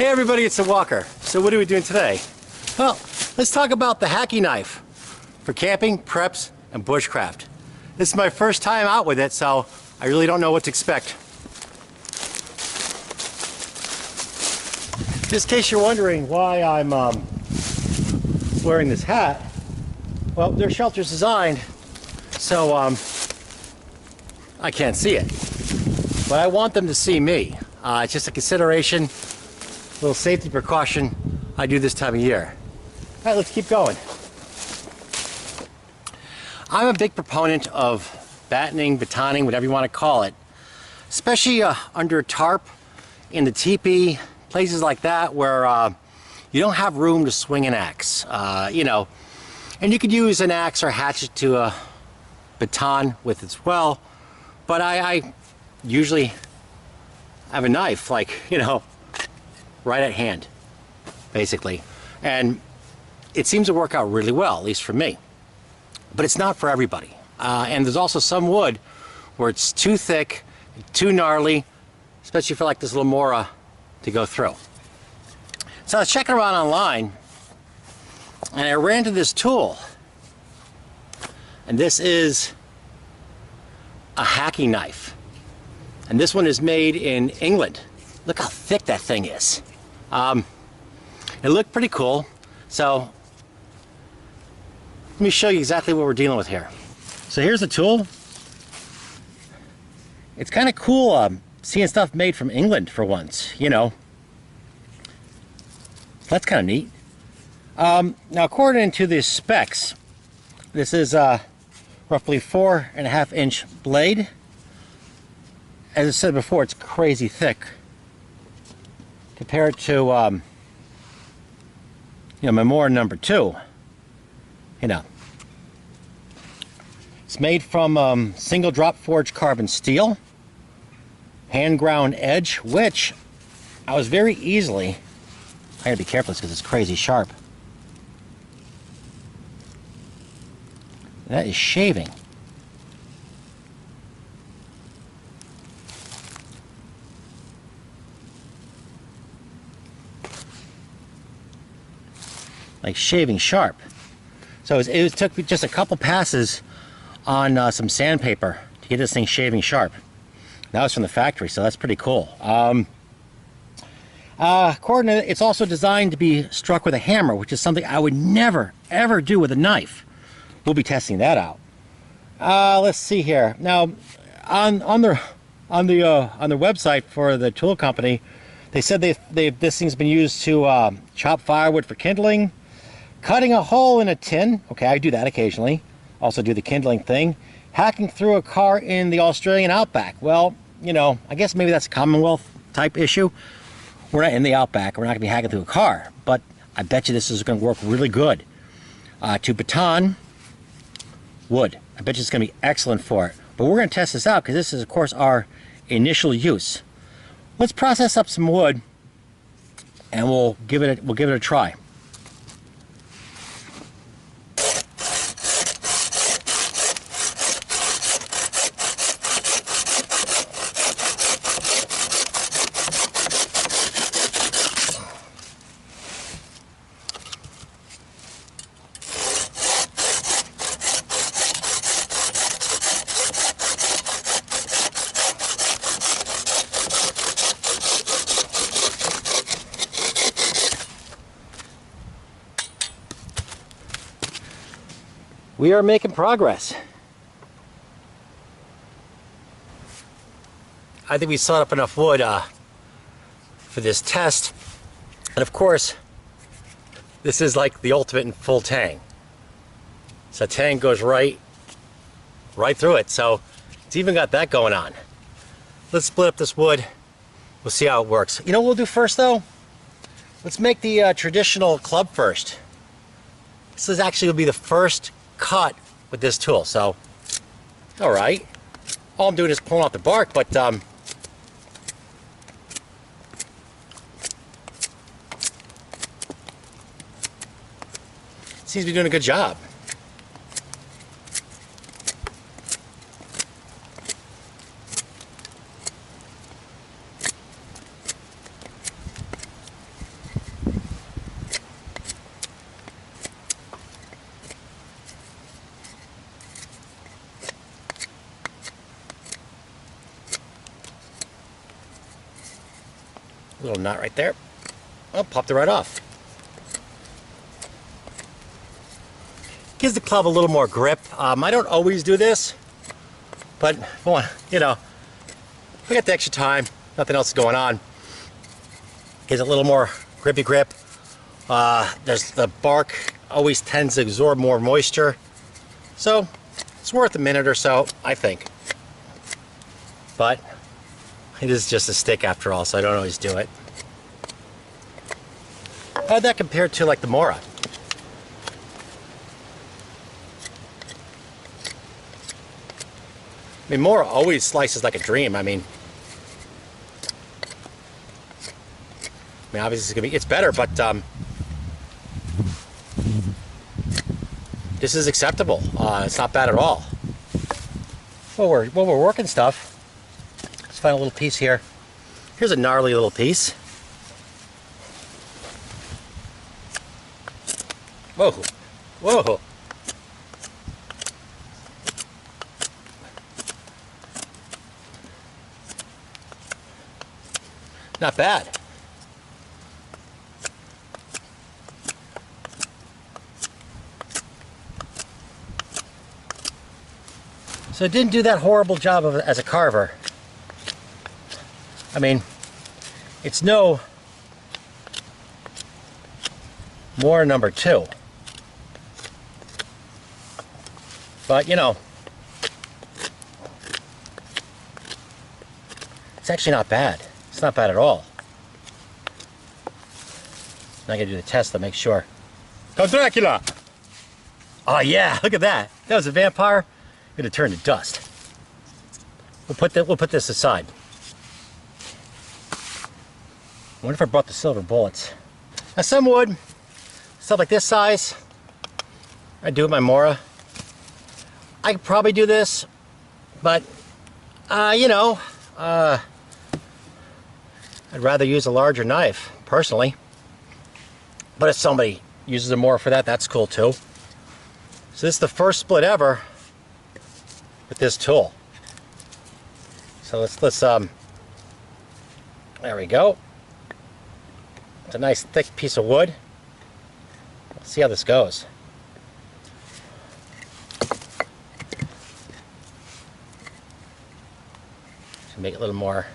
Hey everybody, it's the Walker. So what are we doing today? Well, let's talk about the hacking knife for camping, preps, and bushcraft. This is my first time out with it, so I really don't know what to expect. Just in case you're wondering why I'm wearing this hat, well, their shelter's designed so I can't see it. But I want them to see me. It's just a consideration, a little safety precaution I do this time of year. All right, let's keep going. I'm a big proponent of battening, batoning, whatever you want to call it, especially under a tarp, in the teepee, places like that where you don't have room to swing an axe, you know. And you could use an axe or hatchet to baton with as well, but I usually have a knife, like, you know, right at hand, basically. And it seems to work out really well, at least for me. But it's not for everybody. And there's also some wood where it's too thick, too gnarly, especially for like this little mora to go through. So I was checking around online and I ran into this tool. And this is a hacking knife. And this one is made in England. Look how thick that thing is. It looked pretty cool. So let me show you exactly what we're dealing with here. So here's the tool. It's kind of cool seeing stuff made from England for once, you know. That's kind of neat. Now, according to the specs, this is roughly 4.5-inch blade. As I said before, it's crazy thick compared to you know, my Mora number 2. You know, it's made from single drop forged carbon steel, hand ground edge, which I was very easily, I gotta be careful because it's crazy sharp. That is shaving. Like shaving sharp. So it took me just a couple passes on some sandpaper to get this thing shaving sharp. That was from the factory, so that's pretty cool. According to it, it's also designed to be struck with a hammer, which is something I would never, ever do with a knife. We'll be testing that out. Let's see here. Now, on their website for the tool company, they said this thing's been used to chop firewood for kindling, cutting a hole in a tin. Okay, I do that occasionally. Also do the kindling thing. Hacking through a car in the Australian outback. Well, you know, I guess maybe that's a Commonwealth type issue. We're not in the outback. We're not going to be hacking through a car. But I bet you this is going to work really good. To baton wood. I bet you it's going to be excellent for it. But we're going to test this out because this is, of course, our initial use. Let's process up some wood and we'll give it a try. We are making progress. I think we sawed up enough wood for this test. And of course, this is like the ultimate in full tang. So tang goes right through it. So it's even got that going on. Let's split up this wood. We'll see how it works. You know what we'll do first though? Let's make the traditional club first. This is actually will be the first cut with this tool, so all right. All I'm doing is pulling off the bark, but seems to be doing a good job. Little knot right there. Oh, popped it right off. Gives the club a little more grip. I don't always do this, but you know, we got the extra time, nothing else is going on. Gives it a little more grippy grip. There's the bark always tends to absorb more moisture, so it's worth a minute or so, I think. But it is just a stick after all, so I don't always do it. How'd that compare to like the Mora? I mean, Mora always slices like a dream. I mean, obviously it's better, but this is acceptable. It's not bad at all. While we're working stuff, let's find a little piece here. Here's a gnarly little piece. Whoa, whoa. Not bad. So it didn't do that horrible job of as a carver. I mean, it's no more number 2. But you know, it's actually not bad. It's not bad at all. Now I gotta do the test to make sure. Come Dracula! Oh yeah, look at that. That was a vampire. Gonna turn to dust. We'll put this aside. I wonder if I brought the silver bullets. Now some wood, stuff like this size, I do with my Mora. I could probably do this, but you know, I'd rather use a larger knife, personally. But if somebody uses a Mora for that, that's cool too. So this is the first split ever with this tool. So let's there we go. It's a nice thick piece of wood. Let's see how this goes. Should make it a little more.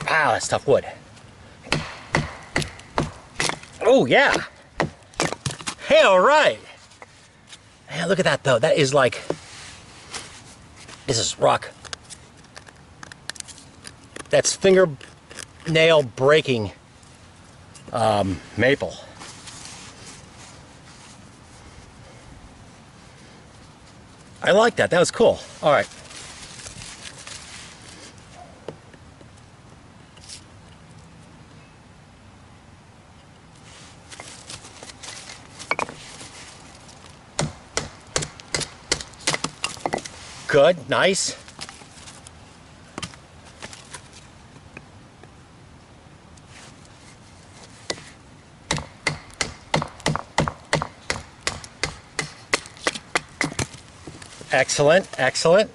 Wow, that's tough wood. Oh yeah. Hey, all right. Man, look at that though. That is like, this is rock. That's fingernail breaking maple. I like that. That was cool. All right. Good, nice. Excellent, excellent.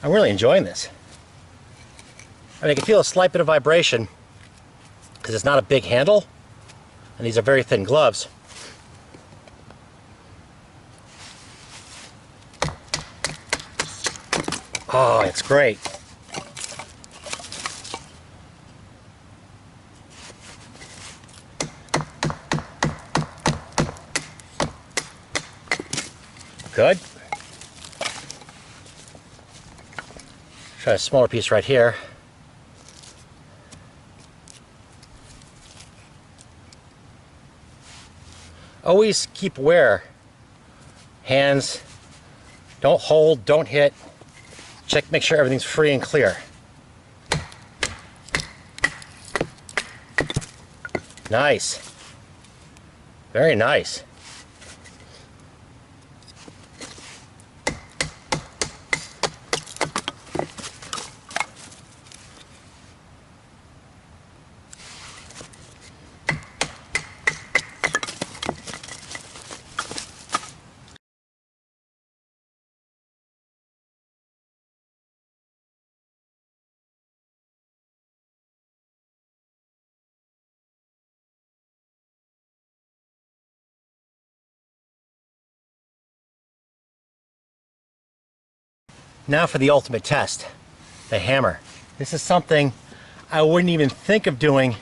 I'm really enjoying this. I mean, I can feel a slight bit of vibration because it's not a big handle, and these are very thin gloves. Oh, it's great. Good. Try a smaller piece right here. Always keep aware. Hands, don't hold, don't hit. Check, make sure everything's free and clear. Nice. Very nice. Now for the ultimate test, the hammer. This is something I wouldn't even think of doing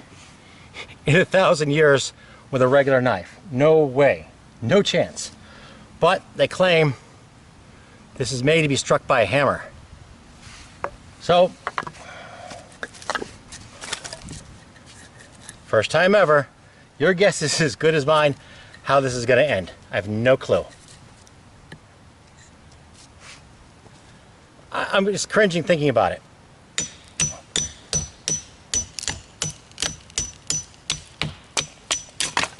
in 1,000 years with a regular knife. No way, no chance. But they claim this is made to be struck by a hammer. So, first time ever, your guess is as good as mine how this is going to end. I have no clue. I'm just cringing thinking about it.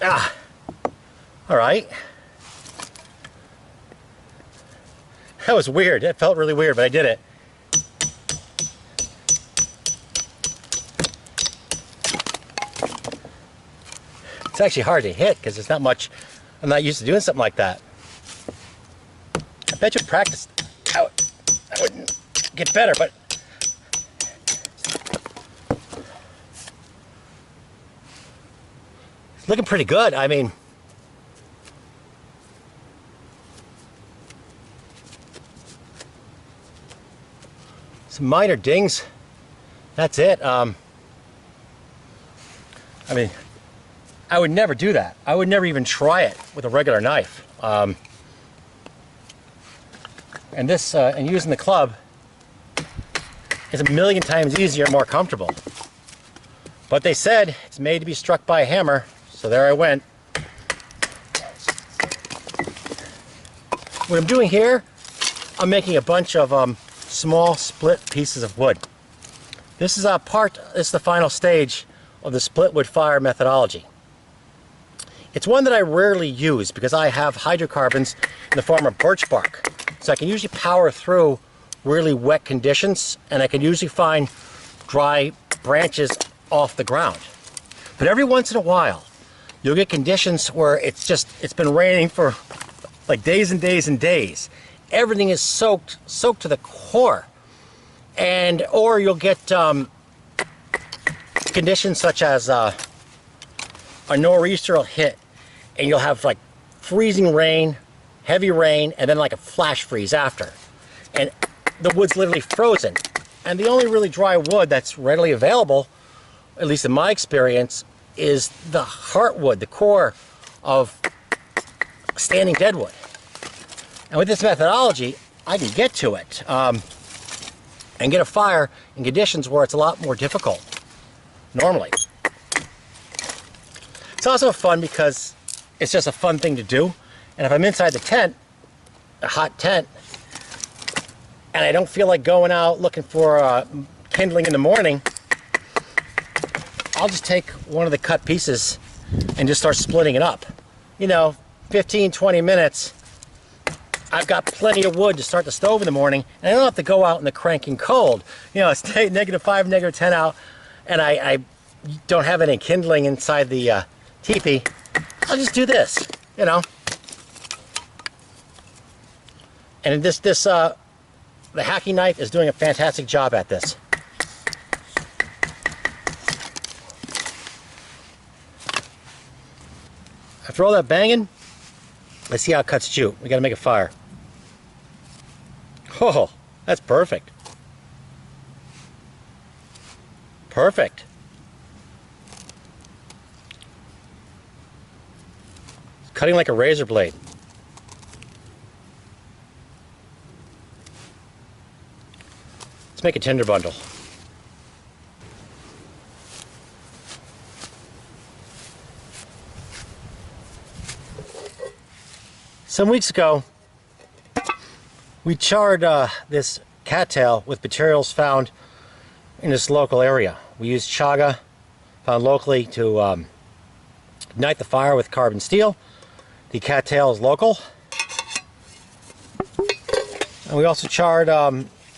Ah, all right. That was weird. It felt really weird, but I did it. It's actually hard to hit because there's not much. I'm not used to doing something like that. I bet you practice. I wouldn't get better, but it's looking pretty good. I mean, some minor dings. That's it. I mean, I would never do that. I would never even try it with a regular knife. And this, and using the club is a million times easier and more comfortable. But they said it's made to be struck by a hammer, so there I went. What I'm doing here, I'm making a bunch of small split pieces of wood. This is this is the final stage of the split wood fire methodology. It's one that I rarely use because I have hydrocarbons in the form of birch bark. So I can usually power through really wet conditions, and I can usually find dry branches off the ground. But every once in a while, you'll get conditions where it's been raining for like days and days and days. Everything is soaked to the core. Or you'll get conditions such as a nor'easter will hit, and you'll have like freezing rain, heavy rain, and then like a flash freeze after. And the wood's literally frozen. And the only really dry wood that's readily available, at least in my experience, is the heartwood, the core of standing deadwood. And with this methodology, I can get to it and get a fire in conditions where it's a lot more difficult normally. It's also fun because it's just a fun thing to do. And if I'm inside the tent, a hot tent, and I don't feel like going out looking for kindling in the morning, I'll just take one of the cut pieces and just start splitting it up. You know, 15, 20 minutes, I've got plenty of wood to start the stove in the morning, and I don't have to go out in the cranking cold. You know, it's -5, -10 out, and I don't have any kindling inside the teepee. I'll just do this, you know. And the hacking knife is doing a fantastic job at this. After all that banging, let's see how it cuts jute. We gotta make a fire. Oh, that's perfect. Perfect. It's cutting like a razor blade. Let's make a tinder bundle. Some weeks ago, we charred this cattail with materials found in this local area. We used chaga, found locally, to ignite the fire with carbon steel. The cattail is local. And we also charred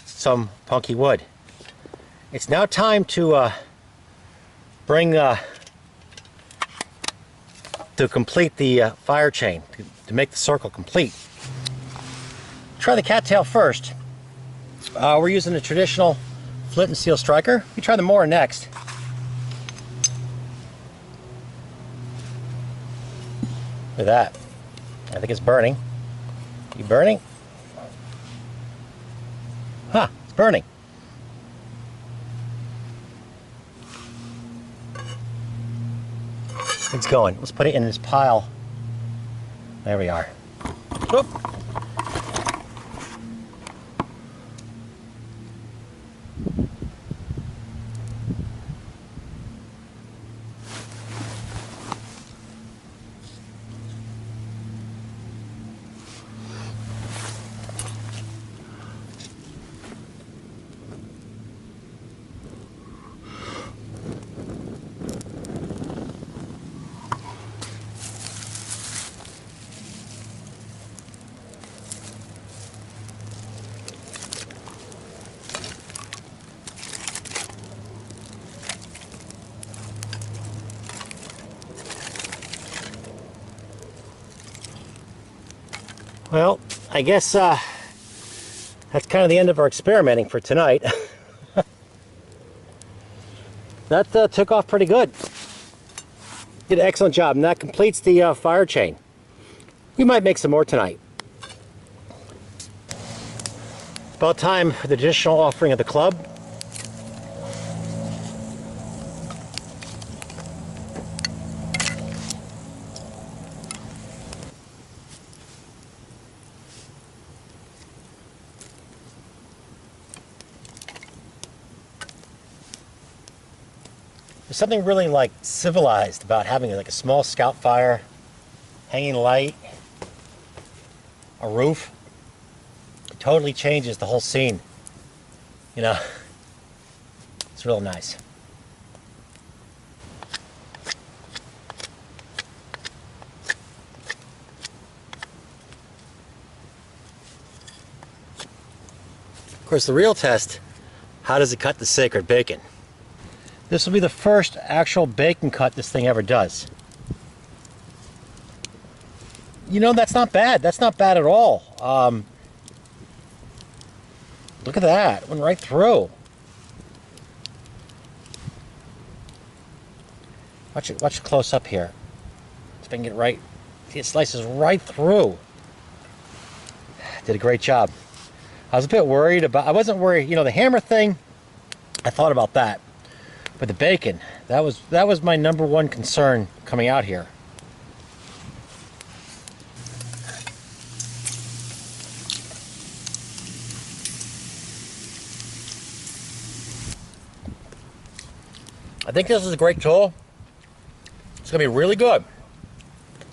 some punky wood. It's now time to to complete the fire chain, to make the circle complete. Try the cattail first. We're using a traditional flint and steel striker. We try the Mora next. Look at that. I think it's burning. You burning? Huh, it's burning. It's going. Let's put it in this pile. There we are. Whoop. Well, I guess that's kind of the end of our experimenting for tonight. That took off pretty good. Did an excellent job, and that completes the fire chain. We might make some more tonight. About time for the additional offering of the club. There's something really like civilized about having like a small scout fire, hanging light, a roof. It totally changes the whole scene. You know, it's real nice. Of course, the real test, how does it cut the sacred bacon? This will be the first actual bacon cut this thing ever does. You know, that's not bad. That's not bad at all. Look at that. It went right through. Watch it close up here. See if I can get right. See, it slices right through. Did a great job. I was a bit worried about, I wasn't worried, you know, the hammer thing, I thought about that. But the bacon, that was my number one concern coming out here. I think this is a great tool. It's going to be really good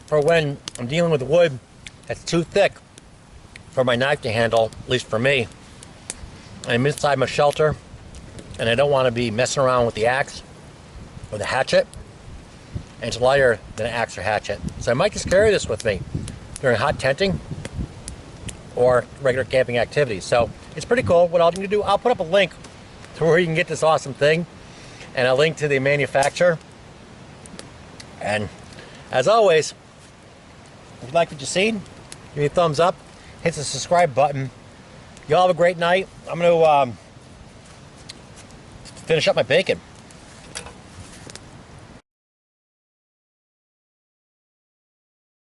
for when I'm dealing with wood that's too thick for my knife to handle, at least for me. I'm inside my shelter, and I don't want to be messing around with the axe or the hatchet, and it's lighter than an axe or hatchet. So I might just carry this with me during hot tenting or regular camping activities. So it's pretty cool. What I'm going to do, I'll put up a link to where you can get this awesome thing, and a link to the manufacturer. And as always, if you like what you seen, give me a thumbs up, hit the subscribe button. Y'all have a great night. I'm going to finish up my bacon.